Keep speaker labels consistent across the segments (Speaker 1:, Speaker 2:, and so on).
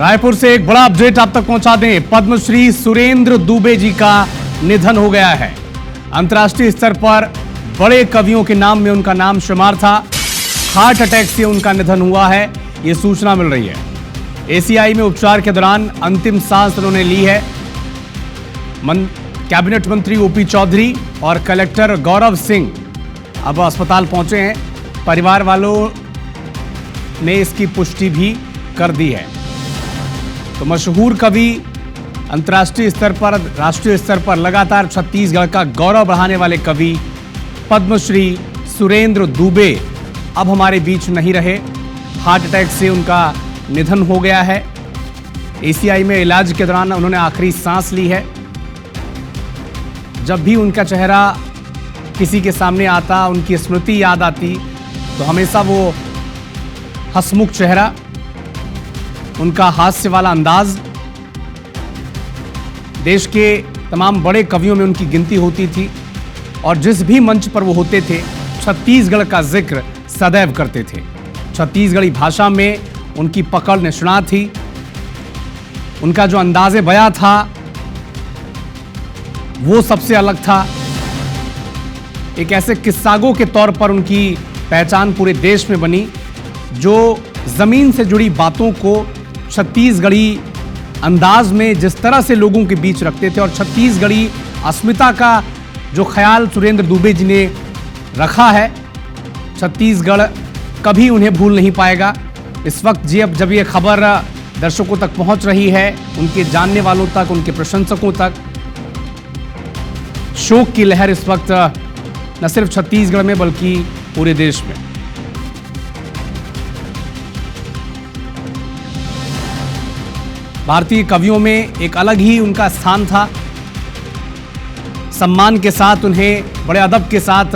Speaker 1: रायपुर से एक बड़ा अपडेट आप तक पहुंचा दें। पद्मश्री सुरेंद्र दुबे जी का निधन हो गया है। अंतर्राष्ट्रीय स्तर पर बड़े कवियों के नाम में उनका नाम शुमार था। हार्ट अटैक से उनका निधन हुआ है, यह सूचना मिल रही है। एसीआई में उपचार के दौरान अंतिम सांस उन्होंने ली है। कैबिनेट मंत्री ओपी चौधरी और कलेक्टर गौरव सिंह अब अस्पताल पहुंचे हैं। परिवार वालों ने इसकी पुष्टि भी कर दी है। तो मशहूर कवि, अंतर्राष्ट्रीय स्तर पर, राष्ट्रीय स्तर पर लगातार छत्तीसगढ़ का गौरव बढ़ाने वाले कवि पद्मश्री सुरेंद्र दुबे अब हमारे बीच नहीं रहे। हार्ट अटैक से उनका निधन हो गया है। एसीआई में इलाज के दौरान उन्होंने आखिरी सांस ली है। जब भी उनका चेहरा किसी के सामने आता, उनकी स्मृति याद आती, तो हमेशा वो हंसमुख चेहरा, उनका हास्य वाला अंदाज, देश के तमाम बड़े कवियों में उनकी गिनती होती थी और जिस भी मंच पर वो होते थे छत्तीसगढ़ का जिक्र सदैव करते थे। छत्तीसगढ़ी भाषा में उनकी पकड़ निष्णात थी। उनका जो अंदाज़े बयां था वो सबसे अलग था। एक ऐसे किस्सागो के तौर पर उनकी पहचान पूरे देश में बनी, जो ज़मीन से जुड़ी बातों को छत्तीसगढ़ी अंदाज में जिस तरह से लोगों के बीच रखते थे, और छत्तीसगढ़ी अस्मिता का जो ख्याल सुरेंद्र दुबे जी ने रखा है, छत्तीसगढ़ कभी उन्हें भूल नहीं पाएगा। इस वक्त जब ये खबर दर्शकों तक पहुंच रही है, उनके जानने वालों तक, उनके प्रशंसकों तक, शोक की लहर इस वक्त न सिर्फ छत्तीसगढ़ में बल्कि पूरे देश में। भारतीय कवियों में एक अलग ही उनका स्थान था। सम्मान के साथ उन्हें बड़े अदब के साथ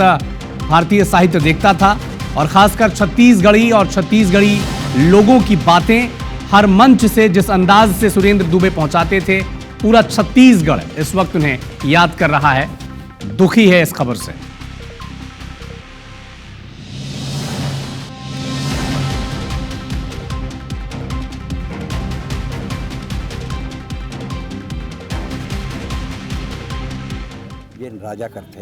Speaker 1: भारतीय साहित्य देखता था, और खासकर छत्तीसगढ़ी और छत्तीसगढ़ी लोगों की बातें हर मंच से जिस अंदाज से सुरेंद्र दुबे पहुंचाते थे, पूरा छत्तीसगढ़ इस वक्त उन्हें याद कर रहा है, दुखी है इस खबर से।
Speaker 2: ये राजा करते